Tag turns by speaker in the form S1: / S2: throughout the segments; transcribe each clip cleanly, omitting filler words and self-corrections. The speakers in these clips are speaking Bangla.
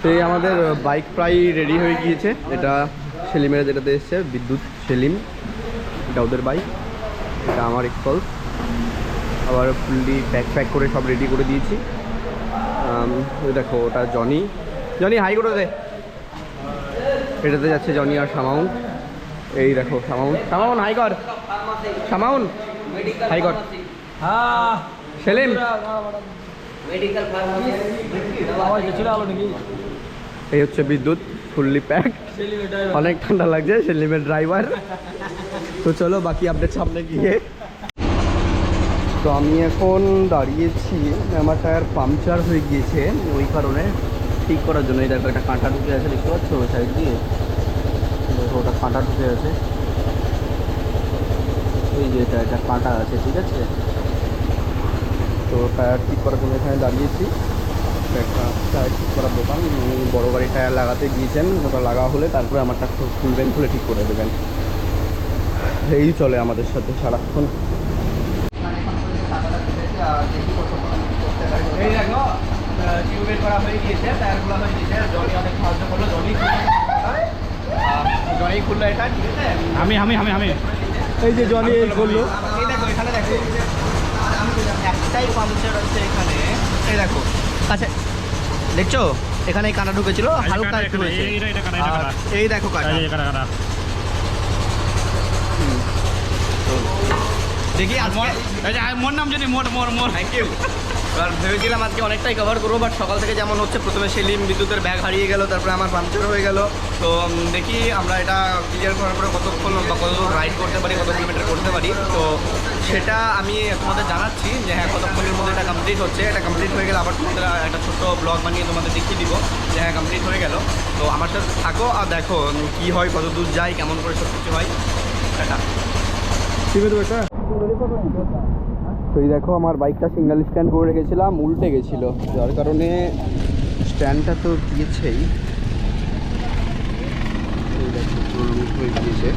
S1: তো এই আমাদের বাইক প্রায় রেডি হয়ে গিয়েছে। এটা সেলিমের যেটাতে এসছে, বিদ্যুৎ সেলিম, এটা ওদের বাইক, এটা আমার এক্সপলস। আবার ফুললি প্যাক করে সব রেডি করে দিয়েছি। ওই দেখো ওটা জনি, জনি হাই করে দে। এটাতে যাচ্ছে জনি আর সামাউন। এই দেখো সামাউন, সামাউন হাই কর, সামাউন হাই কর। সেলিম এই হচ্ছে বিদ্যুৎ, ফুললি প্যাক, অনেক ঠান্ডা লাগছে, সেলিমের ড্রাইভার। তো চলো বাকি আপডেট সামনে গিয়ে। তো আমি এখন দাঁড়িয়েছি, আমার টায়ার পাংচার হয়ে গিয়েছে, ওই কারণে ঠিক করার জন্য। এই দেখো একটা কাঁটা ঢুকে আছে, দেখতে পাচ্ছ ওই সাইড দিয়ে, দেখো ওটা কাঁটা ঢুকে আছে, এই যে এটা একটা কাঁটা আছে, ঠিক আছে। তো টায়ার ঠিক করার জন্য এখানে দাঁড়িয়েছি, একটা টায়ার ঠিক করার দোকান। বড় গাড়ি টায়ার লাগাতে গিয়েছেন, ওটা লাগা হলে তারপরে আমারটা খুলবেন, খুলে ঠিক করে দেবেন। এই চলে আমাদের সাথে সারাক্ষণ। এই দেখো টিউবের করা হয়ে গিয়েছে, টায়ারগুলো হয়ে গিয়েছে, জনি অনেক সাহায্য করলো, জনি খুললো এটা, ঠিক আছে।
S2: আমি আমি আমি আমি
S1: এই যে জনি এই করলো, এই দেখো এখানে দেখো একটাই পাংচার আছে এখানে, এই দেখো আচ্ছা দেখছো এখানে এই কাঁটা ঢুকেছিল, হালকা একটু হয়েছে। এই দেখো কাঁটা, দেখি
S2: মোর নাম জানি, মোর মোর মোর
S1: থ্যাংক ইউ। এবার ভেবেছিলাম আজকে অনেকটাই কভার করবো, বাট সকাল থেকে যেমন হচ্ছে, প্রথমে সেলিম বিদ্যুতের ব্যাগ হারিয়ে গেল, তারপরে আমার পাংচার হয়ে গেল। তো দেখি আমরা এটা ক্লিয়ার করার পরে কতক্ষণ বা কত রাইড করতে পারি, কত কিলোমিটার করতে পারি, তো সেটা আমি তোমাদের জানাচ্ছি যে হ্যাঁ কতক্ষণের মধ্যে এটা কমপ্লিট হচ্ছে। এটা কমপ্লিট হয়ে গেলে আবার তোমাদের একটা ছোট্ট ব্লগ বানিয়ে তোমাদের দেখিয়ে দিব যে হ্যাঁ কমপ্লিট হয়ে গেল। তো আমার সাথে থাকো আর দেখো কী হয়, কত দূর যাই, কেমন করে সব কিছু হয়। এটা তো এই দেখো আমার বাইকটা সিগন্যাল স্ট্যান্ড করে রেখেছিলাম, উল্টে গেছিলো, যার কারণে স্ট্যান্ডটা তো দিয়েছেই, এই দেখো লুট হয়ে গিয়েছে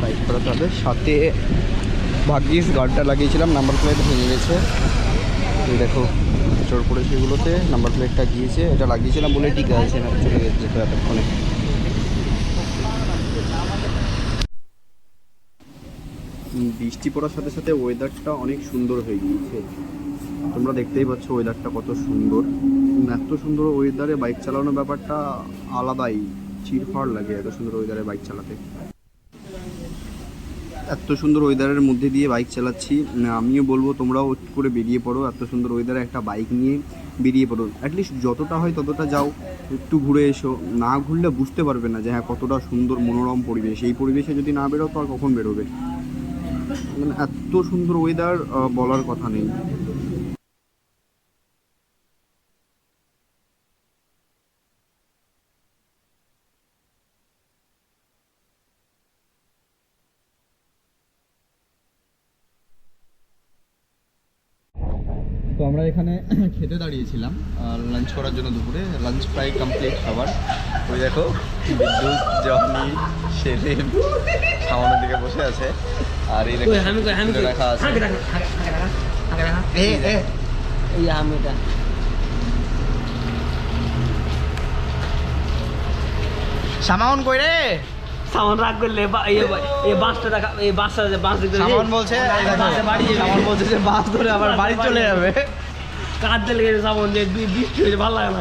S1: বাইক করা। তাদের সাথে ভাগ্যিস গার্ডটা লাগিয়েছিলাম, নাম্বার প্লেট ভেঙে গেছে। এই দেখো চোর পড়েছে, এগুলোতে নাম্বার প্লেটটা গিয়েছে, এটা লাগিয়েছিলাম বলে ঠিক আছে, না চলে গেছে তো এতক্ষণে। বৃষ্টি পড়ার সাথে সাথে ওয়েদারটা অনেক সুন্দর হয়ে গিয়েছে, তোমরা দেখতেই পাচ্ছ ওয়েদারটা কত সুন্দর। এত সুন্দর ওয়েদারে বাইক চালানোর ব্যাপারটা আলাদাই, চিরফাড় লাগে এত সুন্দর ওয়েদারে বাইক চালাতে। এত সুন্দর ওয়েদারের মধ্যে দিয়ে বাইক চালাচ্ছি, আমিও বলবো তোমরাও একটু করে বেরিয়ে পড়ো, এত সুন্দর ওয়েদারে একটা বাইক নিয়ে বেরিয়ে পড়ো, অ্যাটলিস্ট যতটা হয় ততটা যাও, একটু ঘুরে এসো। না ঘুরলে বুঝতে পারবে না যে হ্যাঁ কতটা সুন্দর মনোরম পরিবেশ, এই পরিবেশে যদি না বেরো তো আর কখন বেরোবে। মানে এত সুন্দর ওয়েদার, বলার কথা নেই। তো আমরা এখানে খেতে দাঁড়িয়েছিলাম লাঞ্চ করার জন্য, দুপুরে লাঞ্চ প্রায় কমপ্লিট সবার। ওই দেখো বিদ্যুৎ, জনি, সেলিম সামনের দিকে বসে আছে, আর এই দেখো রাখা আছে। সামাউন কই রে?
S3: সামান রাগ করলে এই বাসটা দেখা, এই বাসটা বাস দেখতে
S1: সামাউন বলছে, সামাউন বলছে যে বাস ধরে আবার বাড়ি চলে যাবে।
S3: কাঁদতে লেগেছে সামান, যে বৃষ্টি হয়েছে, ভালো লাগে না।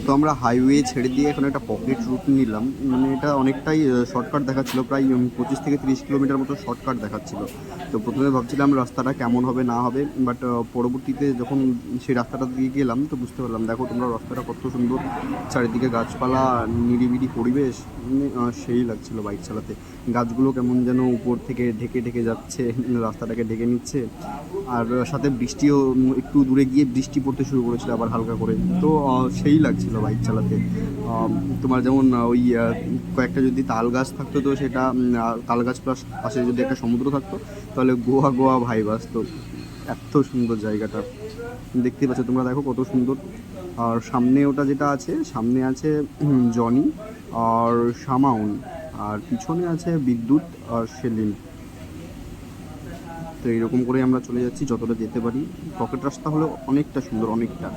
S1: তো আমরা হাইওয়ে ছেড়ে দিয়ে এখন একটা পকেট রুট নিলাম, মানে এটা অনেকটাই শর্টকাট দেখাচ্ছিলো, প্রায় 25 থেকে 30 কিলোমিটার মতো শর্টকাট দেখাচ্ছিল। তো প্রথমে ভাবছিলাম রাস্তাটা কেমন হবে না হবে, বাট পরবর্তীতে যখন সেই রাস্তাটা দিয়ে গেলাম তো বুঝতে পারলাম, দেখো তোমরা রাস্তাটা কত সুন্দর, চারিদিকে গাছপালা, নিরিবিলি পরিবেশ, সেই লাগছিল বাইক চালাতে। গাছগুলো কেমন যেন উপর থেকে ঢেকে ঢেকে যাচ্ছে, রাস্তাটাকে ঢেকে নিচ্ছে। আর সাথে বৃষ্টিও, একটু দূরে গিয়ে বৃষ্টি পড়তে শুরু করেছিল আবার হালকা করে। তো সেই লাগছিল বাইক চালাতে। তোমার যেমন ওই কয়েকটা যদি তাল গাছ থাকতো, তো সেটা তাল গাছ প্লাস পাশে যদি একটা সমুদ্র থাকতো, তাহলে গোয়া গোয়া ভাইব আসতো। এত সুন্দর জায়গাটা, দেখতে পাচ্ছ তোমরা, দেখো কত সুন্দর। আর সামনে ওটা যেটা আছে, সামনে আছে জনি আর শামাউন, আর পিছনে আছে বিদ্যুৎ আর সেলিম। তো এইরকম করে আমরা চলে যাচ্ছি যতটা যেতে পারি। পকেট রাস্তা হলো অনেকটা সুন্দর, অনেকটা।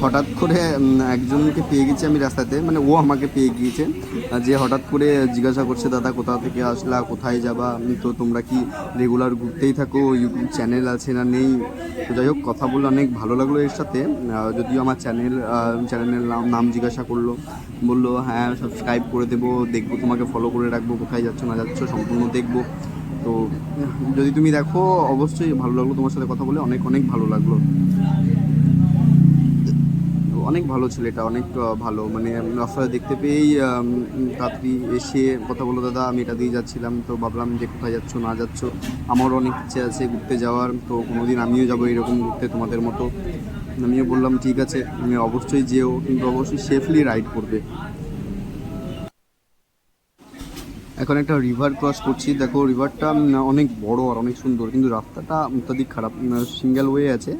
S1: হঠাৎ করে একজনকে পেয়ে গেছি আমি রাস্তাতে, মানে ও আমাকে পেয়ে গিয়েছে, যে হঠাৎ করে জিজ্ঞাসা করছে, দাদা কোথা থেকে আসলা, কোথায় যাবা, তো তোমরা কি রেগুলার ঘুরতেই থাকো, ইউটিউব চ্যানেল আছে না নেই। তো যাই হোক, কথা বলে অনেক ভালো লাগলো এর সাথে। যদিও আমার চ্যানেলের নাম জিজ্ঞাসা করলো, বললো হ্যাঁ সাবস্ক্রাইব করে দেবো, দেখবো তোমাকে ফলো করে রাখবো, কোথায় যাচ্ছ না যাচ্ছ সম্পূর্ণ দেখবো। তো যদি তুমি দেখো অবশ্যই ভালো লাগলো, তোমার সাথে কথা বলে অনেক অনেক ভালো লাগলো। অনেক ভালো ছেলেটা, অনেক ভালো, মানে রাস্তায় দেখতে পেয়েই তাড়াতাড়ি এসে কথা বললো, দাদা আমি এটা দিয়ে যাচ্ছিলাম, তো ভাবলাম যে কোথায় যাচ্ছ না যাচ্ছ, আমারও অনেক ইচ্ছে আছে ঘুরতে যাওয়ার, তো কোনোদিন আমিও যাবো এরকম ঘুরতে তোমাদের মতো। আমিও বললাম ঠিক আছে, তুমি অবশ্যই যেও, কিন্তু অবশ্যই সেফলি রাইড করবে। এখন একটা রিভার ক্রস করছি, দেখো রিভারটা অনেক বড় আর অনেক সুন্দর, কিন্তু রাস্তাটা অত্যাধিক খারাপ। সিঙ্গেল ওয়ে আছে,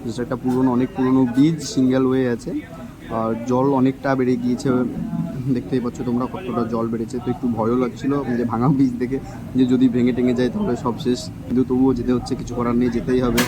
S1: যেটা একটা অনেক পুরনো ব্রিজ, সিঙ্গেল ওয়ে আছে। আর জল অনেকটা বেড়ে গিয়েছে, দেখতেই পাচ্ছ তোমরা কতটা জল বেড়েছে। তো একটু ভয়ও লাগছিল যে ভাঙা ব্রিজ দেখে, যে যদি ভেঙে টেঙে যায় তাহলে সব শেষ, কিন্তু তবুও যেতে হচ্ছে, কিছু করার নেই, যেতেই হবে।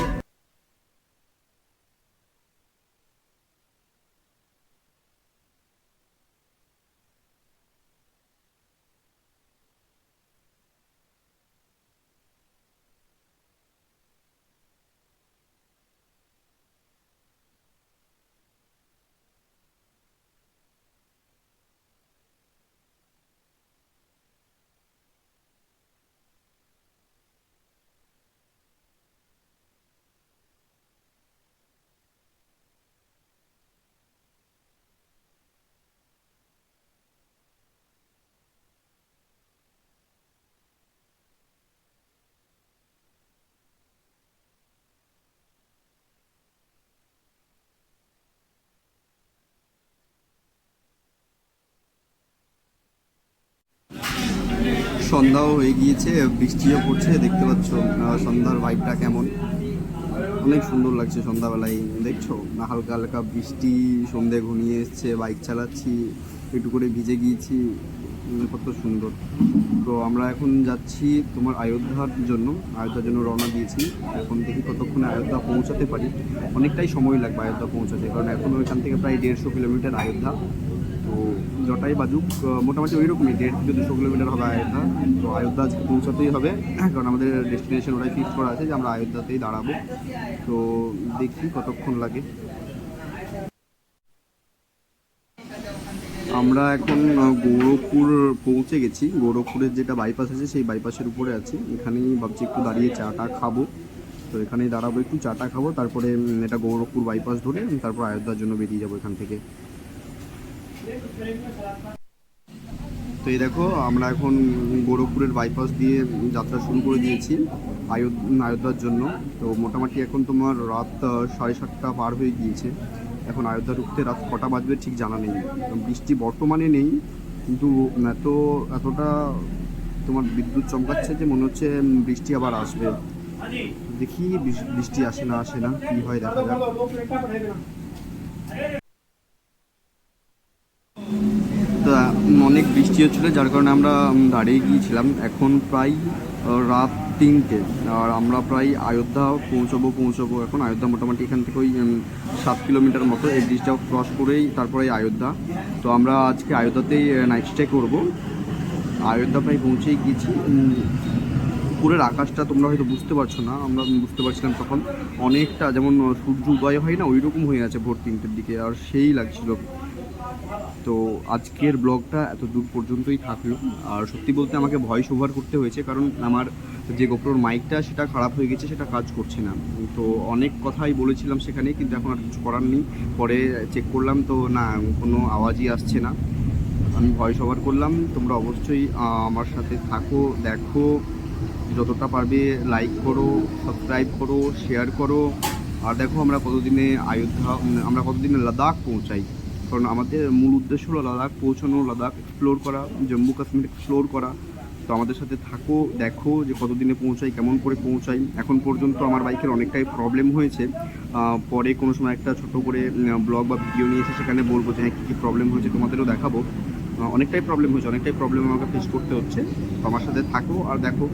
S1: সন্ধ্যাও হয়ে গিয়েছে, বৃষ্টিও পড়ছে, দেখতে পাচ্ছ সন্ধ্যার ভাইবটা কেমন, অনেক সুন্দর লাগছে সন্ধ্যাবেলায়। দেখছো না, হালকা হালকা বৃষ্টি, সন্ধে ঘনিয়ে এসছে, বাইক চালাচ্ছি, একটু করে ভিজে গিয়েছি, কত সুন্দর। তো আমরা এখন যাচ্ছি তোমার অযোধ্যার জন্য রওনা দিয়েছি। এখন দেখি কতক্ষণে অযোধ্যা পৌঁছাতে পারি। অনেকটাই সময় লাগবে অযোধ্যা পৌঁছাতে, কারণ এখন ওইখান থেকে প্রায় 150 কিলোমিটার অযোধ্যা। তো যটাই বাজুক, মোটামুটি ওই রকমই 150 থেকে 200 কিলোমিটার হবে অযোধ্যা। তো অযোধ্যা পৌঁছাতেই হবে, কারণ আমাদের ডেস্টিনেশন ওটাই ফিক্স করা আছে যে আমরা অযোধ্যাতেই দাঁড়াবো। তো দেখি কতক্ষণ লাগে। আমরা এখন গৌরবপুর পৌঁছে গেছি। গৌরবপুরের যেটা বাইপাস আছে সেই বাইপাসের উপরে আছি, এখানেই ভাবছি একটু দাঁড়িয়ে চাটা খাবো। তো এখানেই দাঁড়াবো, একটু চাটা খাবো, তারপরে এটা গৌরবপুর বাইপাস ধরে তারপর অযোধ্যার জন্য বেরিয়ে যাবো এখান থেকে। তো এই দেখো, আমরা এখন গৌরবপুরের বাইপাস দিয়ে যাত্রা শুরু করে দিয়েছি অযোধ্যার জন্য। তো মোটামুটি এখন তোমার রাত 7:30 পার হয়ে গিয়েছে। এখন অযোধ্যা ঢুকতে রাত কটা বাজবে ঠিক জানা নেই। বৃষ্টি বর্তমানে নেই, কিন্তু এতটা তোমার বিদ্যুৎ চমকাচ্ছে যে মনে হচ্ছে বৃষ্টি আবার আসবে। দেখি বৃষ্টি আসে না কি হয় দেখা যাক। তো অনেক বৃষ্টি হচ্ছিলো, যার কারণে আমরা দাঁড়িয়ে গিয়েছিলাম। এখন প্রায় রাত 3টে, আর আমরা প্রায় অযোধ্যা পৌঁছবো এখন। অযোধ্যা মোটামুটি এখান থেকে ওই 7 কিলোমিটার মতো, এই ব্রিজটা ক্রস করেই তারপরে অযোধ্যা। তো আমরা আজকে অযোধ্যাতেই নাইট স্টে করবো। অযোধ্যা প্রায় পৌঁছেই গিয়েছি। উপরের আকাশটা তোমরা হয়তো বুঝতে পারছো না, আমরা বুঝতে পারছিলাম তখন অনেকটা যেমন সূর্য উদয় হয় না, ওই রকম হয়ে আছে ভোর 3টের দিকে, আর সেই লাগছিল। তো আজকের ব্লগটা এত দূর পর্যন্তই থাকলো। আর সত্যি বলতে আমাকে ভয়েস ওভার করতে হয়েছে, কারণ আমার যে গোপ্রোর মাইকটা সেটা খারাপ হয়ে গেছে, সেটা কাজ করছে না। তো অনেক কথাই বলেছিলাম সেখানে, কিন্তু এখন আর কিছু করার নেই। পরে চেক করলাম তো না, কোনো আওয়াজই আসছে না। আমি ভয়েস ওভার করলাম। তোমরা অবশ্যই আমার সাথে থাকো, দেখো, যতটা পারবে লাইক করো, সাবস্ক্রাইব করো, শেয়ার করো। আর দেখো আমরা কতদিনে আমরা কতদিনে লাদাখ পৌঁছাই, কারণ আমাদের মূল উদ্দেশ্য হলো লাদাখ পৌঁছানো, লাদাখ এক্সপ্লোর করা, জম্মু কাশ্মীর এক্সপ্লোর করা। তো আমাদের সাথে থাকো, দেখো যে কতদিনে পৌঁছাই, কেমন করে পৌঁছাই। এখন পর্যন্ত আমার বাইকের অনেকটাই প্রবলেম হয়েছে। পরে কোনো সময় একটা ছোট করে ব্লগ বা ভিডিও নিয়ে এসে সেখানে বলবো যে হ্যাঁ কী কী প্রবলেম হয়েছে, তোমাদেরও দেখাবো। অনেকটাই প্রবলেম হয়েছে, অনেকটাই প্রবলেম আমাকে ফেস করতে হচ্ছে। তো আমার সাথে থাকো আর দেখো।